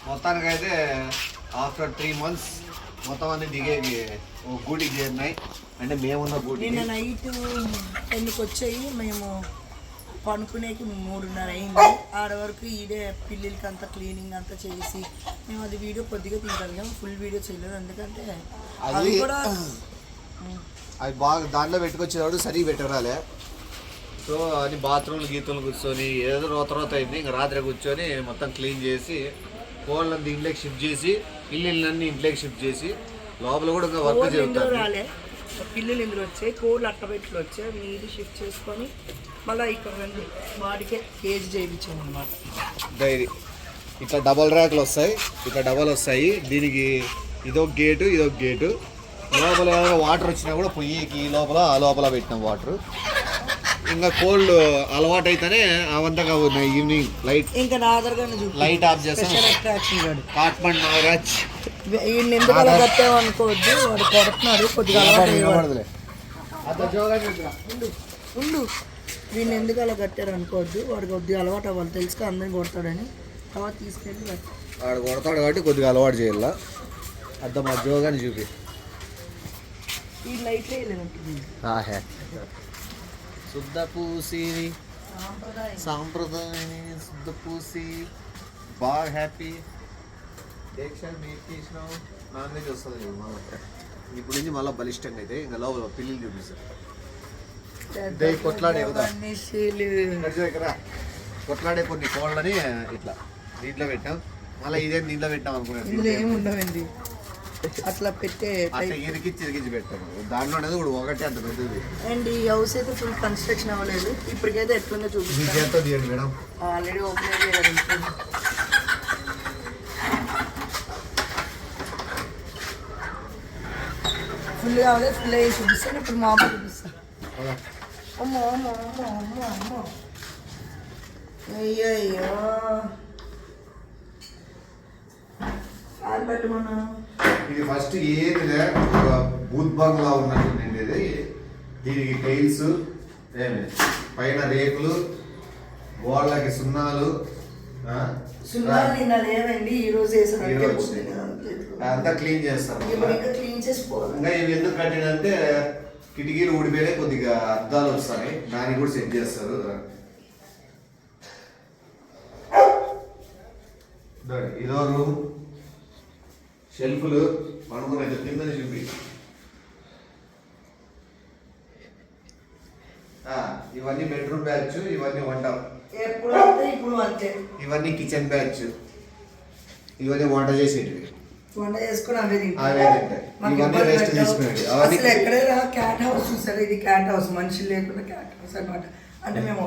మొత్తానికైతే after 3 months మొత్తం అన్ని దిగేవి గూటికి చేరినాయి. అంటే మేమున్న గూటి నిన్న నైట్ 10కి వచ్చాయి. మేము పనుకునేకి 3:30 అయింది. ఆడ వరకు ఇదే పిల్లలకి అంతా క్లీనింగ్ అంతా చేసి మేము అది వీడియో కొద్దిగా తీయగలిగాం, ఫుల్ వీడియో చేయలేదు. ఎందుకంటే అది కూడా అవి బాగా దాంట్లో పెట్టుకొచ్చేవాడు సరిగ్గా పెట్టరాలే. సో అని బాత్రూమ్లు గీతలు కూర్చొని ఏదో రోత అయింది. ఇంకా రాత్రి కూర్చొని మొత్తం క్లీన్ చేసి కోళ్ళని ఇంట్లోకి షిఫ్ట్ చేసి పిల్లలన్నీ ఇంట్లోకి షిఫ్ట్ చేసి లోపల కూడా ఇంకా వర్క్ జరుగుతుంది. రాలే పిల్లలు ఇందులో వచ్చాయి, కోళ్ళు అట్టబెట్లు వచ్చాయి. నీది షిఫ్ట్ చేసుకొని మళ్ళీ ఇక్కడ వాడికే కేజీ చేయించాం అనమాట. డైరీ ఇట్లా డబల్ ర్యాక్లు వస్తాయి, ఇట్లా డబల్ వస్తాయి. దీనికి ఇదొక గేటు ఇదొక గేటు. లోపల వాటర్ వచ్చినా కూడా పొయ్యికి లోపల ఆ లోపల పెట్టినాం వాటర్. ఇంకా కోల్డ్ అలవాటు అయితేనే అవంతగా ఉన్నాయి. ఈవినింగ్ లైట్ ఇంకా లైట్ ఆఫ్ చేస్తాం. కాట్మండ్ నాగరాజ్ ఎందుకు అలా కట్టావు అనుకోవద్దు, వాడు కొడుతున్నాడు కొద్దిగా ఉండు. వీడిని ఎందుకు అలా కట్టారు అనుకోవద్దు, వాడు కొద్దిగా అలవాటు అవ్వాలి. తెలుసుక అందరిని కొడతాడని తర్వాత తీసుకెళ్ళి వాడు కొడతాడు కాబట్టి కొద్దిగా అలవాటు చేయాల. అర్థం మా జోగాని చూపి ఈ లైట్ వేయలేదంటుంది. శుద్ధ పూసి సాంప్రదాయ శుద్ధ పూసి బాగా హ్యాపీ. నాన్ వెజ్ వస్తుంది ఇప్పుడు నుంచి మళ్ళీ బలిష్టంగా అయితే ఇంకా లోపల పిల్లలు చూపిస్తారు. కొట్లాడే కొన్ని కోళ్ళని ఇట్లా దీంట్లో పెట్టాం. మళ్ళీ ఇదే దీంట్లో పెట్టాం అనుకున్నాను. ఏముండవండి అట్లా పెట్టే ఇరికిచ్చి పెట్టాము. దాంట్లో అనేది కూడా ఒకటే అంత పెద్దది. అండ్ ఈ హౌస్ అయితే ఫుల్ కన్స్ట్రక్షన్ అవ్వలేదు. ఇప్పటికైతే ఎట్లుందో చూపిస్తాను. మేడం ఆల్రెడీ ఓపెన్ అయ్యారు. ఫుల్ కావాలి, ఫుల్ అయ్యి చూపిస్తాను. ఇప్పుడు మామూలు చూపిస్తాను. అమ్మో అమ్మో అమ్మో అమ్మో అమ్మో అయ్యయ్యో పెట్టమన్నా. ఇది ఫస్ట్ ఏది బూత్ బంగ్లా ఉన్నట్టు నిండేది. దీనికి టైల్స్ పైన రేకులు గోళ్ళకి సున్నాలు అంతా క్లీన్ చేస్తారు. ఇంకా ఇవి ఎందుకు కట్టినంటే కిటికీలు ఊడిపోయినా కొద్దిగా అద్దాలు వస్తాయి, దాన్ని కూడా సెట్ చేస్తారు. ఇదో రూమ్, షెల్ఫ్లు పడుకునే కిందని చూపి. ఇవన్నీ బెడ్రూమ్ బ్యాచ్, ఇవన్నీ వంట, ఇవన్నీ కిచెన్ బ్యాచ్, ఇవన్నీ వంట చేసేటివి. వంట చేసుకుని అవే ఇవన్నీ రెస్ట్ తీసుకునేవి. అవన్నీ ఎక్కడైనా క్యాట్ హౌస్ చూసారు. ఇది క్యాట్ హౌస్, మనుషులు లేకుండా క్యాట్ హౌస్ అనమాట. అంటే మేము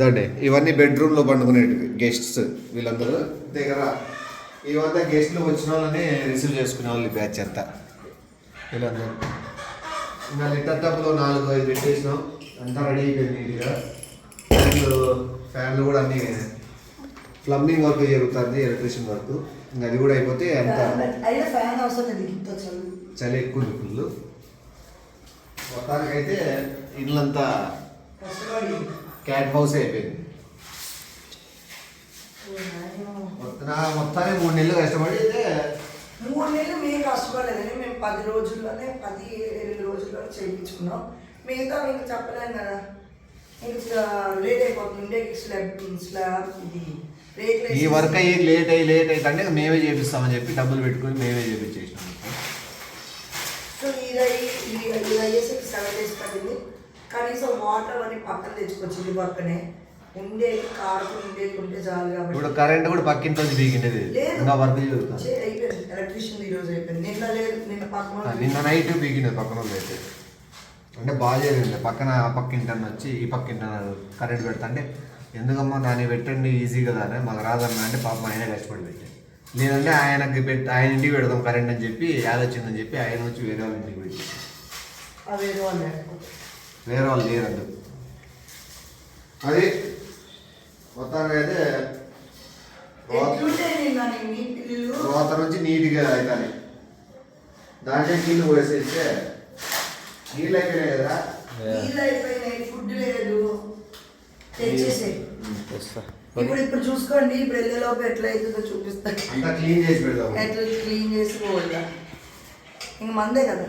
దండే ఇవన్నీ బెడ్రూమ్ లో పండుకునేటివి. గెస్ట్స్ వీళ్ళందరూ దగ్గర ఇవంతా గెస్ట్లు వచ్చిన వాళ్ళని రిసీవ్ చేసుకునే వాళ్ళు బ్యాచ్ అంతా వీళ్ళందరూ. ఇంకా లిటర్ టబ్లో 4-5 పెట్టేసినాం. అంతా రెడీ అయిపోయింది నీట్గా. ఫ్యాన్లు కూడా అన్నీ ప్లంబింగ్ వర్క్ జరుగుతుంది, ఎలక్ట్రీషియన్ వర్క్. ఇంకా అది కూడా అయిపోతే అంత చలి ఎక్కువ ఫుల్. మొత్తానికైతే ఇల్లంతా క్యాట్ హౌస్ అయిపోయింది. మొత్తానికి 3 నెలలు కష్టపడి అయితే 3 నెలలు మేము కష్టపడలేదని మేము 10 రోజుల్లోనే 10-8 రోజుల్లోనే చేయించుకున్నాం. మిగతా మీకు చెప్పలేను కదా, ఇంకా లేట్ అయిపోతుంది. స్లాబ్ ఇది ఈ వర్క్ అయ్యి లేట్ అయ్యి అంటే మేమే చేపిస్తామని చెప్పి డబ్బులు పెట్టుకుని మేమే చేపించేసినాం. సో ఇది అయ్యేసరికి 7 days పడింది. కనీసం వాటర్ అని పక్కన తెచ్చుకొచ్చింది. పక్కనే ఉండే కారుకు ఉండే చాలు కాబట్టి. ఇప్పుడు కరెంట్ కూడా పక్కింటి నుంచి బీగిండేది. ఇంకా వర్క్ జరుగుతుంది. అయిపోయింది. ఎలక్ట్రీషియన్ ఈరోజు అయిపోయింది. నిన్న నైట్ బీగినది పక్కన అయితే. అంటే బాగా జరిగింది. పక్కన ఆ పక్కింటని వచ్చి ఈ పక్కింటన్నారు కరెంట్ పెడతా అంటే ఎందుకమ్మా దాన్ని పెట్టండి ఈజీ కదా అని మాకు రాదన్నా అంటే పాపం ఆయన కష్టపడి పెట్టాడు. లేదంటే ఆయనకి ఆయన ఇంటికి పెడదాం కరెంట్ అని చెప్పి యాదొచ్చిందని చెప్పి ఆయన వచ్చి వేరే వాళ్ళ ఇంటికి పెట్టి వేరే వాళ్ళు లేరండి. అది మొత్తానికి అయితే రోత నుంచి నీట్గా అవుతాయి. దాంట్లో నీళ్ళు పోసేస్తే నీళ్ళు అయిపోయినాయి కదా. ఫుడ్ లేదు తెచ్చేసే ఇప్పుడు చూసుకోండి, ఇప్పుడు వెళ్ళేలోపు ఎట్లా అవుతుందో చూపిస్తాను. అంతా క్లీన్ చేసి పెడదాం. ఎట్లా క్లీన్ చేసి పోవాలా, ఇంక మందే కదా.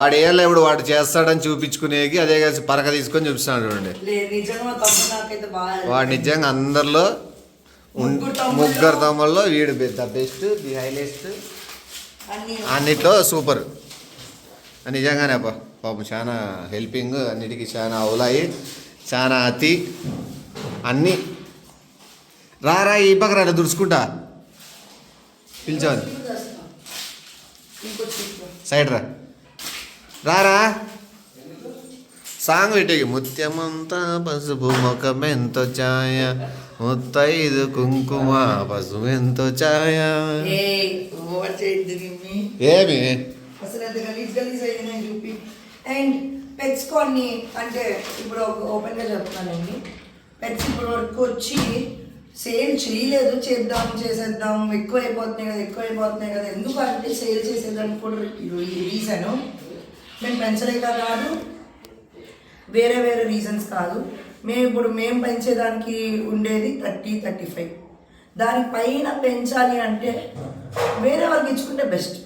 వాడు ఏళ్ళ ఇప్పుడు వాడు చేస్తాడని చూపించుకునేకి అదే కలిసి పరక తీసుకొని చూపిస్తున్నాడు చూడండి. నిజంగా తమ్ముడు నాకైతే బాగా, వాడు నిజంగా అందరిలో ముగ్గురు తమ్ముళ్ళలో వీడు ద బెస్ట్, ది హైలెస్ట్, అన్నిట్లో సూపర్. నిజంగానే అబ్బా పాపం చాలా హెల్పింగ్, అన్నిటికీ చాలా అవులాయి, చాలా అతి అన్నీ. రారా ఈ పక్క రా దుడుచుకుంటా పిలిచాను సైడ్ రారా సాంగ్ పెట్టేకి. ముత్యమంతా పసుపు ముఖమెంతో ఛాయ, ముత్తైదు కుంకుమ పసుపు ఎంతో ఛాయ. ఏమి అసలు ఎంత గలీజ్ గలీజ్ అయింది చూపి. అండ్ పెట్స్ కొన్ని అంటే ఇప్పుడు ఓపెన్గా చెప్తానండి, పెట్స్ ఇప్పుడు వరకు వచ్చి సేల్ చేయలేదు, చేసేద్దాం ఎక్కువ అయిపోతున్నాయి కదా ఎందుకు అంటే సేల్ చేసేదానికి కూడా రీజను మేము పెంచలేక కాదు, వేరే రీజన్స్ కాదు. మేము పెంచేదానికి ఉండేది 30-35, దానిపైన పెంచాలి అంటే వేరే వాళ్ళకి ఇచ్చుకుంటే బెస్ట్.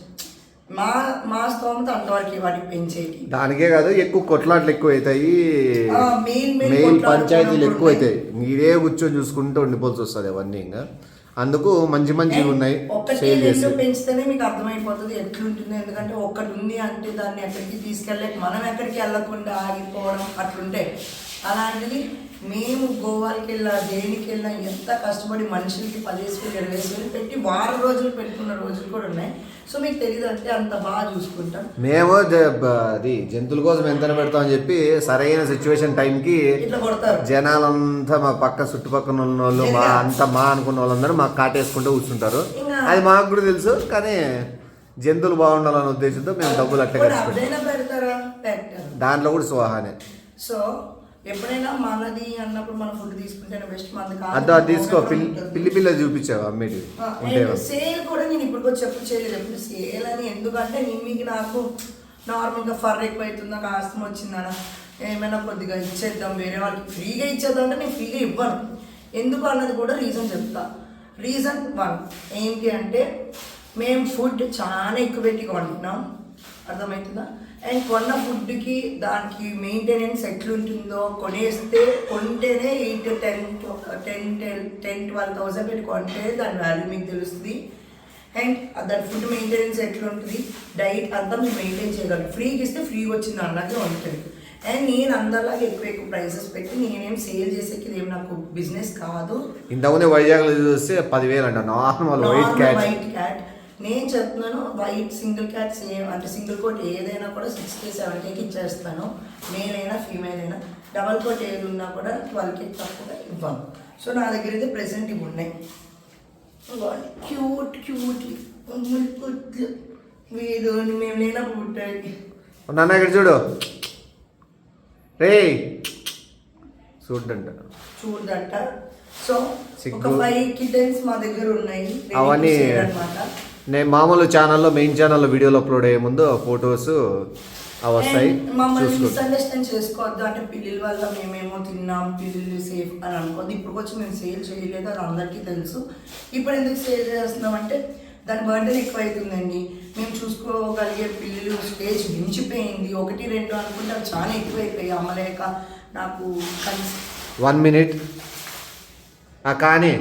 మా స్తోమత అంతవరకు వాటికి పెంచేది. దానికే కాదు, ఎక్కువ కొట్లాట్లు ఎక్కువ అవుతాయి, మెయిన్ పంచాయతీలు ఎక్కువ అవుతాయి. ఇదే కూర్చొని చూసుకుంటూ ఉండిపోవాల్సి వస్తుంది అవన్నీ. ఇంకా అందుకు మంచి ఉన్నాయి. ఒకటి రెండు పెంచితేనే మీకు అర్థమైపోతుంది ఎట్లుంటుంది. ఎందుకంటే ఒక్కటి ఉంది అంటే దాన్ని ఎక్కడికి తీసుకెళ్ళలేక మనం ఎక్కడికి వెళ్ళకుండా ఆగిపోవడం అట్లుంటే, అలాంటిది మేము గోవాకి వెళ్ళా దేనికి వెళ్ళినా ఎంత కష్టపడి మనుషులకి 10,000-20,000 పెట్టి వారం రోజులు పెట్టుకున్న రోజులు కూడా ఉన్నాయి. సో మీకు తెలియదు అంటే అంత బాగా చూసుకుంటాం మేము. అది జంతువుల కోసం ఎంత పెడతాం అని చెప్పి సరైన సిచ్యువేషన్ టైంకి ఇట్లా కొడతారు జనాలంతా. మా పక్క చుట్టుపక్కల ఉన్న వాళ్ళు మా అనుకున్న వాళ్ళందరూ మాకు కాటేసుకుంటూ కూర్చుంటారు. అది మాకు కూడా తెలుసు, కానీ జంతువులు బాగుండాలనే ఉద్దేశంతో మేము డబ్బులు అట్లా పెడతారా, దాంట్లో కూడా స్వాహానే. సో ఎప్పుడైనా మనది అన్నప్పుడు మన ఫుడ్ తీసుకుంటేనే బెస్ట్. మనది కాదు తీసుకో. పిల్ల చూపించావు అమ్మేటి సేల్ కూడా నేను ఇప్పుడు చెప్పు చేయలేదు ఎప్పుడు సేల్ అని. ఎందుకంటే మీకు నాకు నార్మల్గా ఫర్ ఎక్కువ అవుతుందా, కాస్తం వచ్చిందా, ఏమైనా కొద్దిగా ఇచ్చేద్దాం వేరే వాళ్ళకి ఫ్రీగా ఇచ్చేద్దాం అంటే నేను ఫ్రీగా ఇవ్వను. ఎందుకు అన్నది కూడా రీజన్ చెప్తా. రీజన్ 1 ఏంటి అంటే మేము ఫుడ్ చాలా ఎక్కువ పెట్టి కొంటున్నాం, అర్థమవుతుందా. అండ్ కొన్న ఫుడ్కి దానికి మెయింటెనెన్స్ ఎట్లుంటుందో, కొంటేనే 8-10-12,000 పెట్టి కొంటే దాని వాల్యూ మీకు తెలుస్తుంది. అండ్ దాని ఫుడ్ మెయింటెనెన్స్ ఎట్లుంటుంది, డైట్ అంతా మీరు మెయింటైన్ చేయగలరు. ఫ్రీకి ఇస్తే ఫ్రీగా వచ్చింది అన్నది ఉంటుంది. అండ్ నేను అందరిలాగా ఎక్కువ ప్రైసెస్ పెట్టి నేనేం సేల్ చేసేకి ఏం నాకు బిజినెస్ కాదు. ఇంతకుముందే వైజాగ్లో చూస్తే 10,000 అంట నార్మల్ వైట్ క్యాట్. నేను చెప్తున్నాను వైట్ సింగిల్ క్యాట్ సేమ్ అంటే సింగిల్ కోట్ ఏదైనా కూడా 6K-7Kకి ఇచ్చేస్తాను. మేల్ అయినా ఫీమేల్ అయినా. డబల్ కోట్ ఏది ఉన్నా కూడా 12K తక్కువ ఇవ్వను. సో నా దగ్గర అయితే ప్రెసెంట్ ఇవి ఉన్నాయి. క్యూట్ వీడు మేము లేనప్పుడు పుట్టాడు. నాన్న ఇక్కడ చూడు రే చూడంట. సో ఒక 5 కిటన్స్ మా దగ్గర ఉన్నాయి అవన్నీ అనమాట. నేను మామూలు ఛానల్లో మెయిన్ ఛానల్లో వీడియోలు అప్లోడ్ అయ్యే ముందు ఫొటోస్ వస్తాయి. మమ్మల్ని మిస్అండర్స్టాండ్ చేసుకోవద్దు. అంటే పిల్లల వల్ల మేమేమో తిన్నాం, పిల్లలు సేఫ్ అని అనుకోద్దు. ఇప్పుడు వచ్చి మేము సేల్ చేయలేదు, అది అందరికీ తెలుసు. ఇప్పుడు ఎందుకు సేల్ చేస్తున్నాం అంటే దాని బర్త్డే ఎక్కువ అవుతుందండి. మేము చూసుకోగలిగే పిల్లలు స్టేజ్ మించిపోయింది. 1-2 అనుకుంటే అవి చాలా ఎక్కువైపోయాయి. అమ్మలేక నాకు 1 minute కానీ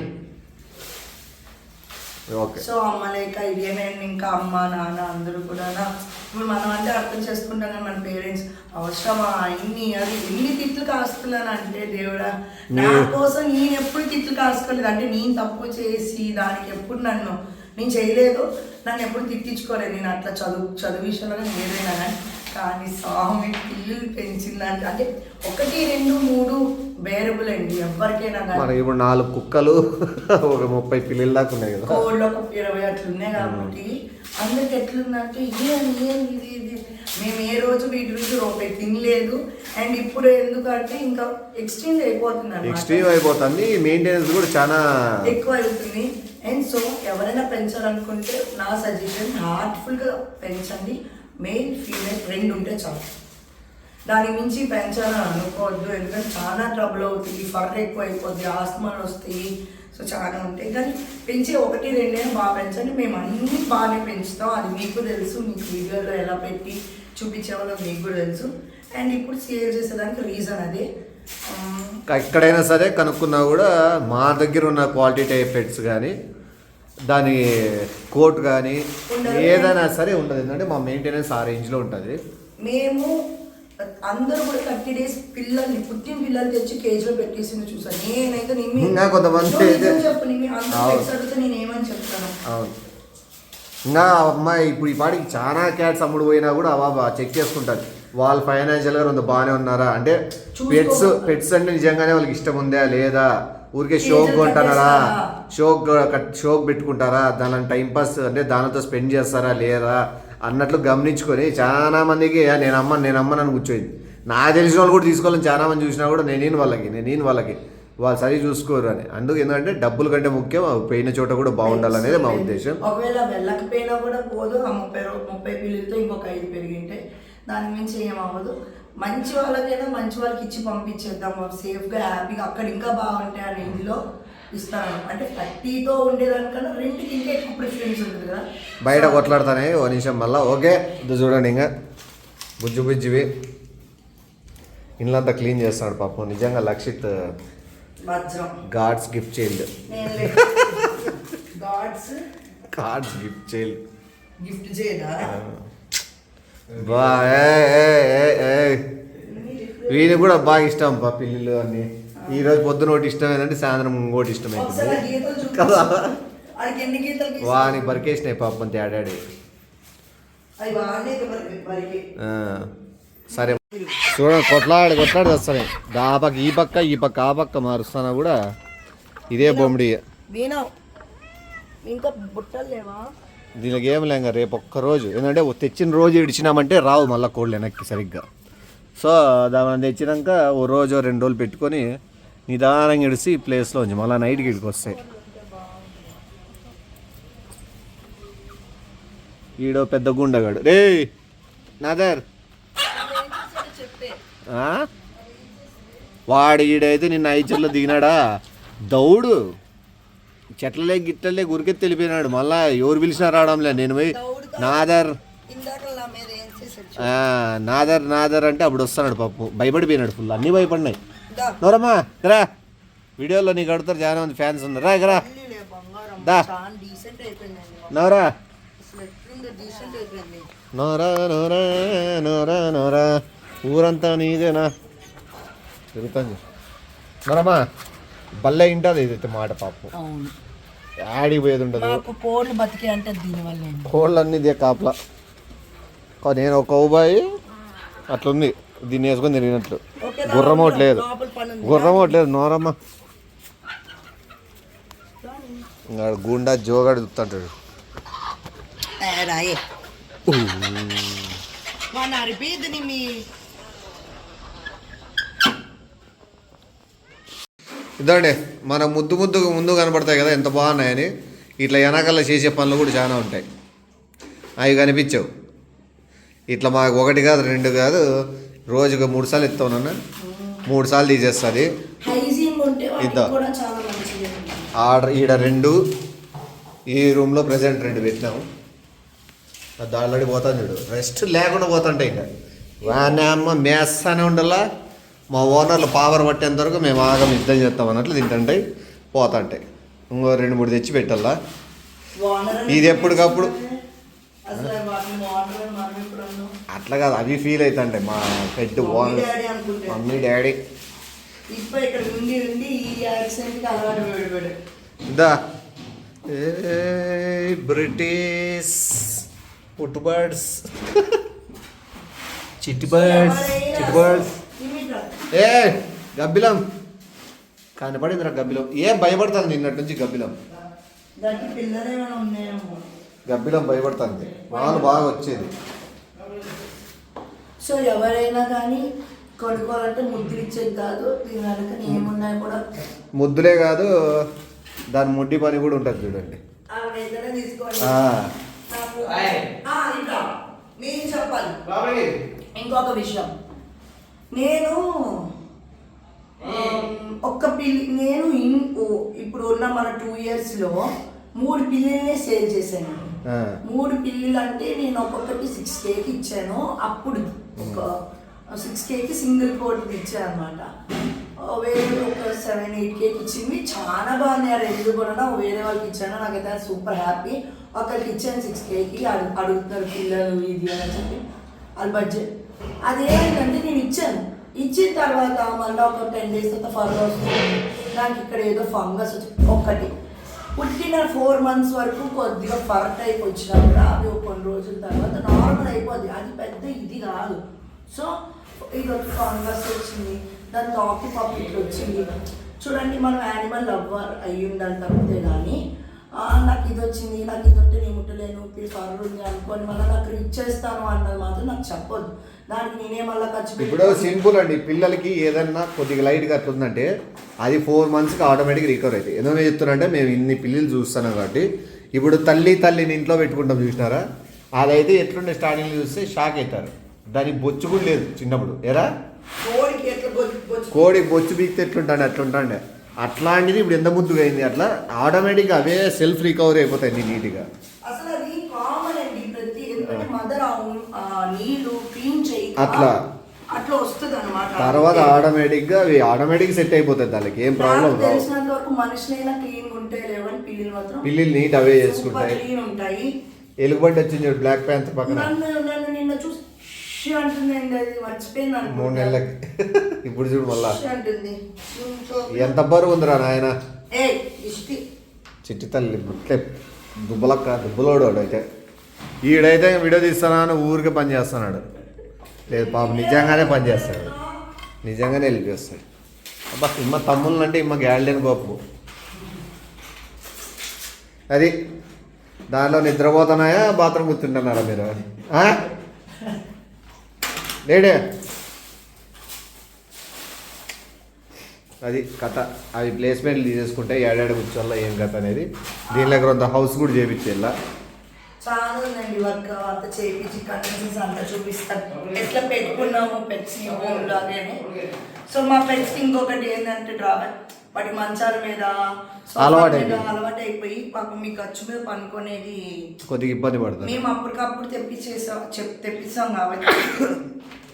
ఓకే. సో అమ్మలేక ఇదేనండి. ఇంకా అమ్మ నాన్న అందరూ కూడా ఇప్పుడు మనం అంటే అర్థం చేసుకుంటాం కానీ మన పేరెంట్స్ అవసరమా ఎన్ని తిట్లు కాస్తున్నానంటే దేవుడా నా కోసం నేను ఎప్పుడు తిట్లు కాసుకోలేదు. అంటే నేను తప్పు చేసి దానికి ఎప్పుడు నేను చేయలేదు, నన్ను ఎప్పుడు తిట్టించుకోలేదు. నేను అట్లా చదువు విషయంలో ఏదైనా కానీ స్వామి పిల్లలు పెంచిందంటే అంటే 1-2-3 బేరబుల్ అండి ఎవరికైనా. ఇప్పుడు 4 కుక్కలు ఒక 30 పిల్లలు దాకా ఉన్నాయి కదా, కోళ్ళు ఒక 20 అట్లున్నాయి. కాబట్టి అందరికి ఎట్లుందంటే ఇది మేము ఏ రోజు వీటి నుంచి రూపాయి తినలేదు. అండ్ ఇప్పుడు ఎందుకంటే ఇంకా ఎక్స్ట్రీమ్ అయిపోతుంది, మెయింటెనెన్స్ కూడా చాలా ఎక్కువ అవుతుంది. అండ్ సో ఎవరైనా పెంచాలనుకుంటే నా సజెషన్ హార్ట్ఫుల్గా పెంచండి. మెయిల్ ఫీమేల్ 2 ఉంటే చాలు. దాని మించి పెంచాలని అనుకోవద్దు, ఎందుకంటే చాలా ట్రబుల్ అవుతుంది, ఫర్ ఎక్కువ అయిపోద్ది, ఆస్తమాలు వస్తాయి, సో చాలా ఉంటాయి. కానీ పెంచే 1-2 బాగా పెంచండి, మేము అన్నీ బాగానే పెంచుతాం, అది మీకు తెలుసు, మీకు వీడియోలో ఎలా పెట్టి చూపించే వాళ్ళం మీకు కూడా తెలుసు. అండ్ ఇప్పుడు సేల్ చేసేదానికి రీజన్ అదే. ఎక్కడైనా సరే కనుక్కున్నా కూడా మా దగ్గర ఉన్న క్వాలిటీ టైప్ పెట్స్ కానీ దాని కోట్ కానీ ఏదైనా సరే ఉండదు, ఎందుకంటే మా మెయింటెనెన్స్ ఆ రేంజ్లో ఉంటుంది. మేము అందరూ కూడా 30 days పిల్లల్ని పుట్టిన పిల్లలు తెచ్చి కేజీలో పెట్టేసింది చూసాను నేనైతే. ఇంకా కొంతమంది చెప్పు నేను ఏమని చెప్తాను. అవును, ఇంకా అమ్మాయి ఇప్పుడు ఈ పాటికి చాలా క్యాట్స్ అమ్ముడు పోయినా కూడా బాబా చెక్ చేసుకుంటారు వాళ్ళు ఫైనాన్షియల్గా కొంత బాగానే ఉన్నారా అంటే. పెట్స్ అంటే నిజంగానే వాళ్ళకి ఇష్టం ఉందా లేదా, ఊరికే షోక్ కొంటున్నారా, షోక్ పెట్టుకుంటారా, దాని టైంపాస్ అంటే దానితో స్పెండ్ చేస్తారా లేదా అన్నట్లు గమనించుకొని చాలా మందికి నేను అమ్మనని కూర్చోయింది. నాకు తెలిసిన వాళ్ళు కూడా తీసుకోవాలని చాలా మంది చూసినా కూడా నేనేను వాళ్ళకి వాళ్ళు సరి చూసుకోరు అని. అందుకు ఎందుకంటే డబ్బుల కంటే ముఖ్యం పోయిన చోట కూడా బాగుండాలనేది మా ఉద్దేశం. ఒకవేళ వెళ్ళకపోయినా కూడా పోదు, ఆ 30 పిల్లలతో ఇంకొక 5 పెరిగింటాయి, దాని మించి ఏమవ్వదు. మంచి వాళ్ళకైనా మంచి వాళ్ళకి ఇచ్చి పంపించేద్దాం సేఫ్గా హ్యాపీగా, అక్కడ ఇంకా బాగుంటాయి ఆ రేంజ్లో ఇస్తాను. అంటే 30తో ఉండేదానికన్నా 2కి ఇంకా ఎక్కువ ప్రిఫరెన్స్ ఉంటుంది కదా. బయట కొట్లాడుతానే ఓ నిమిషం మళ్ళీ. ఓకే ఇది చూడండి, ఇంకా బుజ్జివి ఇల్లంతా క్లీన్ చేస్తాడు పాపం. నిజంగా Lakshith God's gift child, God's gift child. బా వీని కూడా బాగా ఇష్టం పా పిల్లలు అన్ని. ఈ రోజు పొద్దున ఒకటి ఇష్టం ఏంటంటే సాయంత్రం ఇంకోటి ఇష్టం అవుతుంది కదా. వాని బరికేసినాయి పాపం తేడాడి. సరే చూడండి, కొట్లాడి వస్తాయి దాపక్క ఈ పక్క ఆ పక్క మారుస్తానా కూడా ఇదే బొమ్మిడి. ఇంకా బుట్టలు లేవా దీనికి ఏం లేక రేపు ఒక్కరోజు ఏంటంటే తెచ్చిన రోజు ఇడిచినామంటే రావు మళ్ళీ కోళ్ళు వెనక్కి సరిగ్గా. సో దాన్ని తెచ్చినాక ఓ రోజు 2 రోజులు పెట్టుకొని నిదానంగా ఇడిసి ఈ ప్లేస్లో ఉంచి మళ్ళీ నైట్కి ఇడికి వస్తాయి. ఈడో పెద్ద గుండగాడు రే నాదర్. వాడు ఈడైతే నిన్న ఐచర్లో దిగినాడా దౌడు చెట్లలే గిట్లలే గురికెత్తి వెళ్ళిపోయినాడు. మళ్ళా ఎవరు పిలిచినా రావడంలే. నేను పోయి నాదర్ అంటే అప్పుడు వస్తున్నాడు పాపం, భయపడిపోయినాడు ఫుల్, అన్నీ భయపడినాయి. నోరమ్మా రా, వీడియోలో నీకు అడుగుతారు చాలా మంది ఫ్యాన్స్ ఉన్నారు, రా ఇక్కడ దా నోరా నోరా నోరా నోరా నోరా ఊరంతా నీదేనా తిరుగుతాను. నోరమ్మా బల్లే ఇంటది ఇదైతే మాట పాపం, యాడికి పోయేది ఉండదు. కోళ్ళు బతికే అంటే దీనివల్ల కోళ్ళు అన్నీ ఇదే కాపలా. నేను ఒక కౌబాయి అట్లుంది దీన్ని వేసుకొని తిరిగినట్లు. గుర్రమోట్ లేదు నోరమ్మ. గుండా జోగాడు చూస్తుంటాడు. ఇదండి మన ముందు కనపడతాయి కదా ఎంత బాగున్నాయని. ఇట్లా వెనకాల చేసే పనులు కూడా చాలా ఉంటాయి, అవి కనిపించవు. ఇట్లా మాకు 1 కాదు 2 కాదు రోజుకు 3 సార్లు ఎత్తావునన్నా, 3 సార్లు తీసేస్తుంది. ఇద్దా ఆర్డర్ ఈడ 2 ఈ రూమ్లో ప్రెసెంట్ 2 పెట్టినాము. అది ఆల్రెడీ పోతాను చూడు, రెస్ట్ లేకుండా పోతుంటాయి. ఇంకా వానే అమ్మ మేస్తానే ఉండాలా. మా ఓనర్లు పవర్ పట్టేంత వరకు మేము ఆగం యుద్ధం చేస్తాం అన్నట్లు తింటుంటాయి పోతుంటాయి. ఇంకో 2-3 తెచ్చి పెట్టాలా. ఇది ఎప్పటికప్పుడు అట్లా కాదు, అవి ఫీల్ అవుతుంటాయి మా పెద్ద ఓనర్ మమ్మీ డాడీ. ఇదా బ్రిటిష్ పుట్టుబర్డ్స్ చిట్టుబర్డ్స్ ఏ గబ్బిలం కనపడిందిరా. గబ్బిలం ఏం భయపడుతుంది నిన్నటి నుంచి. గబ్బిలం భయపడుతుంది, వాళ్ళు బాగా వచ్చేది. సో ఎవరైనా కానీ కొనుక్కోవాలంటే ముద్దులు ఇచ్చేది కాదు, దీని వెనక ఏమున్నాయి కూడా ముద్దులే కాదు దాని ముడ్డి పని కూడా ఉంటుంది చూడండి. నేను చెప్పాలి ఇంకొక విషయం, నేను ఒక్క పిల్లి నేను ఇప్పుడు ఉన్న మన 2 yearsలో 3 పిల్లినే సేల్ చేశాను. 3 పిల్లులు అంటే నేను ఒక్కొక్కటి 6Kకి ఇచ్చాను. అప్పుడు ఒక 6Kకి సింగిల్ కోట్ ఇచ్చాను అనమాట. వేరే ఒక 7-8Kకి ఇచ్చింది. చాలా బాగున్నాయి. 2 కూడా వేరే వాళ్ళకి ఇచ్చాను. నాకైతే సూపర్ హ్యాపీ. ఒకరికి ఇచ్చాను 6Kకి. అడుగుతున్నారు పిల్లలు ఇది అని చెప్పి వాళ్ళ బడ్జెట్. అదేంటంటే నేను ఇచ్చిన తర్వాత మళ్ళీ ఒక 10 days తర్వాత ఫర్దర్ వస్తుంది. నాకు ఇక్కడ ఏదో ఫంగస్ వచ్చి ఒక్కటి పుట్టిన 4 months వరకు కొద్దిగా ఫర్ టైప్ వచ్చినా కూడా అవి కొన్ని రోజుల తర్వాత నార్మల్ అయిపోద్ది. అది పెద్ద ఇది కాదు. సో ఇది ఒక ఫంగస్ వచ్చింది. దాని తాకి పప్పు ఇట్లా వచ్చింది. చూడండి, మనం యానిమల్ లవ్వర్ అయ్యి ఉండాలి తప్పితే కానీ నాకు ఇది వచ్చింది, నాకు ఇది ఉంటే నేను ముట్టలేను, ఇప్పుడు ఫర్ ఉంది అనుకోని మళ్ళీ నాకు ఇచ్చేస్తాను అన్నది మాత్రం నాకు చెప్పొద్దు. దానికి నేనే మళ్ళీ ఖర్చు ఇప్పుడు సింపుల్ అండి. పిల్లలకి ఏదన్నా కొద్దిగా లైట్గా అట్లుందంటే అది 4 monthsకి ఆటోమేటిక్గా రికవర్ అవుతాయి. ఎందుకంటే చెప్తున్నారంటే మేము ఇన్ని పిల్లలు చూస్తున్నాం కాబట్టి. ఇప్పుడు తల్లిని ఇంట్లో పెట్టుకుంటాం చూసినారా, అదైతే ఎట్లుండే స్టార్టింగ్లో చూస్తే షాక్ అవుతారు. దానికి బొచ్చు కూడా లేదు చిన్నప్పుడు. ఎరా కోడి బొచ్చు బీక్తే ఎట్లుంటాండి అట్లుంటాండే. అట్లాంటిది ఇప్పుడు ఎంత ముద్దుగా అయింది. అట్లా ఆటోమేటిక్గా అవే సెల్ఫ్ రికవరీ అయిపోతాయి నీట్గా. అసలు అది కామన్ అండి. ప్రతి మదర్ నీళ్ళు క్లీన్ చేయి అట్లా వస్తుంది అనమాట. తర్వాత ఆటోమేటిక్గా అవి ఆటోమేటిక్ సెట్ అయిపోతుంది. దానికి ఏం ప్రాబ్లం తెలిసినంత వరకు మనుషులైనా క్లీన్ ఉంటే లేవని పిల్లలు మాత్రం పిల్లలు నీట్ అవే చేసుకుంటాయి. క్లీన్ ఉంటాయి. ఎలుగుబంటి వచ్చింది బ్లాక్ ప్యాంతర్ పక్కన. నన్ను నిన్న చూసి అంటుందండి, అది మర్చిపోయింది 3 నెలలకి. ఇప్పుడు చూడు మళ్ళా అంటుంది. ఎంత బరువు ఉందిరా నాయన. చిట్టి తల్లి బుట్లే దుబ్బలోడు అయితే. ఈడైతే వీడియో తీస్తానని ఊరికే పని చేస్తున్నాడు. లేదు పాపం నిజంగానే పని చేస్తాడు. నిజంగానే హెల్ప్ చేస్తాడు. అబ్బా ఇమ్మ తమ్ముళ్ళు అంటే ఇమ్మ గ్యాల్డెన్ గొప్ప. అది దానిలో నిద్రపోతున్నాయా బాత్రూమ్ కూర్చుంటున్నారా మీరు? లేడే అది కథ. అవి ప్లేస్మెంట్లు తీసేసుకుంటే ఏడాడు కూర్చోాల ఏం కథ అనేది. దీనిలో కొంత హౌస్ కూడా చేయించేలా చాలా ఉందండి వర్క్. అంతా చేయించి కంటెన్సెస్ అంతా చూపిస్తాను ఎట్లా పెట్టుకున్నాము పెట్స్ హోమ్ లాగానే. సో మా పెట్స్ ఇంకొకటి ఏంటంటే డ్రాబ్యాక్, వాటి మంచాల మీద అలవాటు అయిపోయి పాపం మీ ఖర్చు మీద పనుకునేది కొద్దిగా ఇబ్బంది పడుతుంది. మేము అప్పటికప్పుడు తెప్పిస్తాం కాబట్టి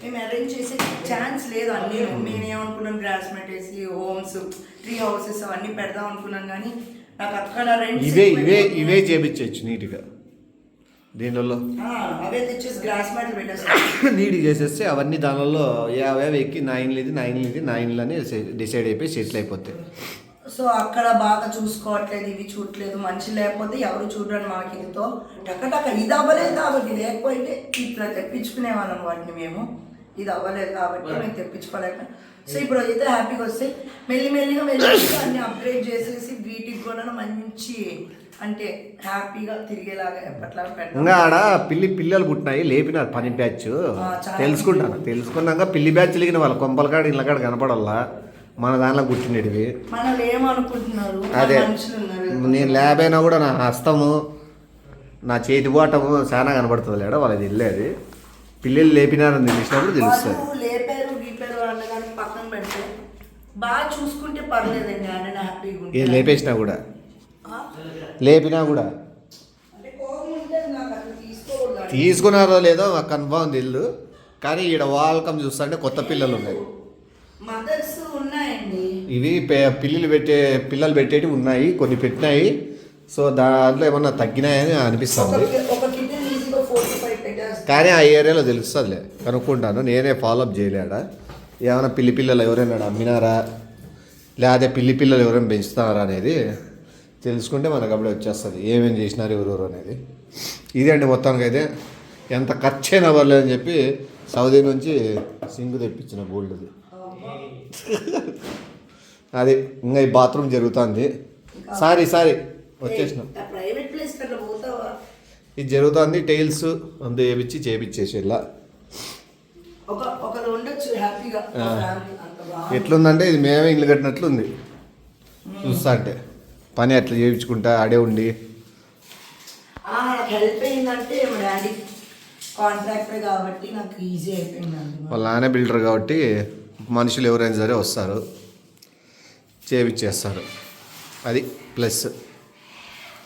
మేము అరేంజ్ చేసే ఛాన్స్ లేదు. అన్నీ మేమేమనుకున్నాం గ్రాస్ మ్యాట్ వేసి హోమ్స్ 3 houses అవన్నీ పెడదాం అనుకున్నాం. కానీ నాకు అక్కడ ఇవే చేపించవచ్చు నీట్గా. దీనిలో అవే తెచ్చేసి గ్రాస్ మ్యాట్లు పెట్టేస్తాం నీట్గా చేసేస్తే అవన్నీ దానిలో యాభై ఎక్కి 9 అని డిసైడ్ అయిపోయి సెటిల్ అయిపోతాయి. సో అక్కడ బాగా చూసుకోవట్లేదు, ఇవి చూడట్లేదు. మనిషి లేకపోతే ఎవరు చూడరు. మాకు ఇదితో టక్క ఇది అవ్వలేదు కాబట్టి, లేకపోతే ఇట్లా తెప్పించుకునే వాళ్ళం వాటిని మేము. ఇది అవ్వలేదు కాబట్టి మేము తెప్పించుకోలేక. సో ఇప్పుడు అయితే హ్యాపీగా వస్తాయి. మెల్లిగా అన్ని అప్గ్రేడ్ చేసేసి వీటికి కూడా మంచి అంటే హ్యాపీగా తిరిగేలాగా ఎప్పట్లాగా పెట్టాలి. ఇంకా ఆడ పిల్లలు పుట్టినాయి లేపినారు పని బ్యాచ్. తెలుసుకున్నాక పిల్లి బ్యాచ్ లేకిన వాళ్ళ కొంపలకాడ ఇళ్ళకాడ కనపడల్లా. మన దానిలో కూర్చుండేటివి. మనల్ని ఏమనుకుంటున్నారు? అదే నేను ల్యాబ్ అయినా కూడా నా హస్తము నా చేతి పోవటము చాలా కనబడుతుంది లేడ. వాళ్ళది వెళ్ళేది పిల్లలు లేపినారని తెలిసినప్పుడు తెలుస్తుంది. లేపారు గీపారు అన్నదాన్ని పక్కన పెడితే బాగా చూసుకుంటే పర్లేదండి. ఆయన హ్యాపీగా లేపేసినా కూడా లేపినా కూడా తీసుకున్నారో లేదో మాకు కన్ఫర్మ్ తెలియదు. కానీ ఈడ వాల్కమ్ చూస్తుంటే కొత్త పిల్లలు ఉన్నాయి. మదర్స్ ఉన్నాయండి. ఇవి పిల్లలు పెట్టేటివి ఉన్నాయి, కొన్ని పెట్టినాయి. సో దాంట్లో ఏమన్నా తగ్గినాయని అనిపిస్తుంది. కానీ ఆ ఏరియాలో తెలుస్తుందిలే, కనుక్కుంటాను. నేనే ఫాలోఅప్ చేయలేడా ఏమైనా పిల్లలు ఎవరైనా అమ్మినారా లేదా పిల్లలు ఎవరైనా పెంచుతున్నారా అనేది తెలుసుకుంటే మనకు అప్పుడే వచ్చేస్తుంది ఏమేమి చేసినారు ఎవరెవరు అనేది. ఇదే అండి మొత్తానికి అయితే ఎంత ఖర్చు అయినా అవ్వలేదని చెప్పి సౌదీ నుంచి సింగు తెప్పించిన గోల్డ్ది. అది ఇంకా ఈ బాత్రూమ్ జరుగుతుంది. సారీ వచ్చేసిన ఇది జరుగుతుంది. టైల్స్ అంతా వేపించి చేపించేసి ఇలా ఎట్లుందంటే ఇది మేమే ఇల్లు కట్టినట్లుంది చూస్తా. అంటే పని అట్లా చేయించుకుంటా ఆడే ఉండి హెల్ప్ అయిందంటే మా డాడీ కాంట్రాక్టర్ కాబట్టి నాకు ఈజీ అయిపోయిందండి. వాళ్ళ నాన్న బిల్డర్ కాబట్టి మనుషులు ఎవరైనా సరే వస్తారు, చేపిచ్చేస్తారు. అది ప్లస్.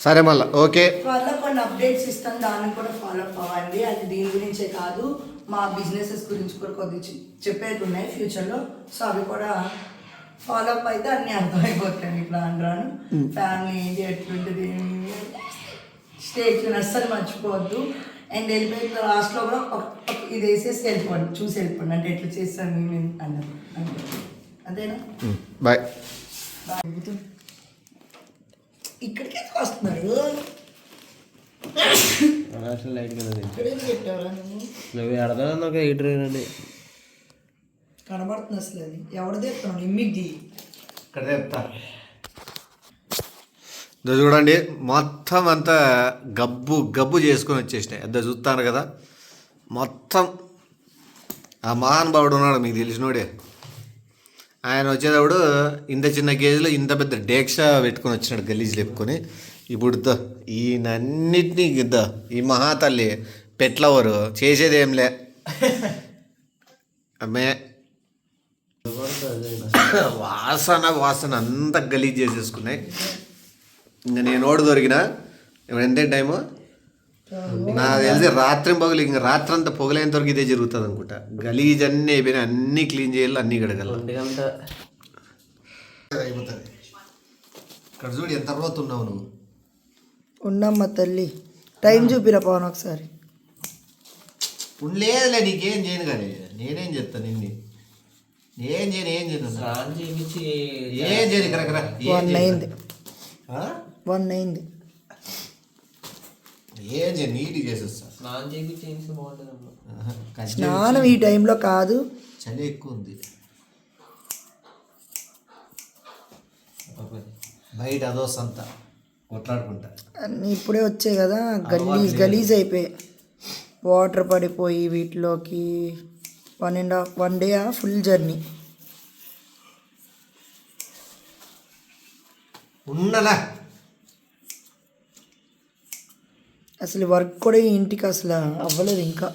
సరే మళ్ళీ ఓకే. త్వరలో కొన్ని అప్డేట్స్ ఇస్తాను, దాన్ని కూడా ఫాలో అప్ అవ్వండి. అది దీని గురించే కాదు, మా బిజినెసెస్ గురించి కూడా కొద్దిగా చెప్పేది ఉన్నాయి ఫ్యూచర్లో. సో అవి కూడా ఫాలో అప్ అయితే అన్నీ అర్థమైపోతాయి. ఇప్పుడు రాను ఫ్యామిలీ ఏంటి ఎట్లుంటుంది స్టేట్ అస్సలు మర్చిపోవద్దు. అండ్ వెళ్ళిపోయిన లాస్ట్లో కూడా ఇది వేసేసి వెళ్ళిపోండి, చూసి వెళ్ళిపోండి. అంటే ఎట్లా చేస్తాను మేము అన్నారు అంతేనా. బాయ్. ఇక్కడికి వస్తున్నారు. కనబడుతుంది అసలు అది ఎవరు తెస్తున్నాడు ఇమ్మిది ఇక్కడ చెప్తా. చూడండి మొత్తం అంతా గబ్బు గబ్బు చేసుకొని వచ్చేసినాయి. అద్దె చూస్తాను కదా మొత్తం. ఆ మహానుభావుడు ఉన్నాడు మీకు తెలిసినోడే, ఆయన వచ్చేటప్పుడు ఇంత చిన్న కేజీలో ఇంత పెద్ద డేక్షా పెట్టుకొని వచ్చినాడు గలీజ్ లేపుకొని. ఇప్పుడు ఈయనన్నిటినీ ఈ మహాతల్లి పెట్లవరు చేసేది ఏంలే అమ్మే. వాసన వాసన అంతా గలీజ్ చేసేసుకున్నాయి. ఇంకా నేను ఓడి దొరికినా. ఇప్పుడు ఎంత టైము నాకు తెలిసి రాత్రి పగులు, ఇంకా రాత్రి అంతా పొగలేంత వరకు ఇదే జరుగుతుంది అనుకుంటా. గలీజ్ అన్నీ అయిపోయినాయి, అన్నీ క్లీన్ చేయాలి, అన్నీ గడగల అయిపోతుంది. ఇక్కడ చూడు ఎంత తర్వాత ఉన్నావు నువ్వు. ఉన్నమ్మా తల్లి, టైం చూపిరా పవన్ ఒకసారి. ఉండలేదులే నీకేం చేయను కానీ నేనేం చెప్తాను నిన్ను. ఏం చేయను ఏం చేయను ఏం చేయను ఇక్కడ 1 అయింది 1 అయింది. ఏం చేయను నీట్గా చేసేస్తా. స్నానం ఈ టైంలో కాదు, చలి ఎక్కువ ఉంది బయట. అదో సంత కొట్లాడుకుంటా. అన్నీ ఇప్పుడే వచ్చాయి కదా, గలీజ్ గలీజ్ అయిపోయాయి. వాటర్ పడిపోయి వీటిలోకి 1 డే ఫుల్ జర్నీ. ఉన్నలా అసలు వర్క్ కూడా ఇంటికి అసలు అవ్వలేదు ఇంకా.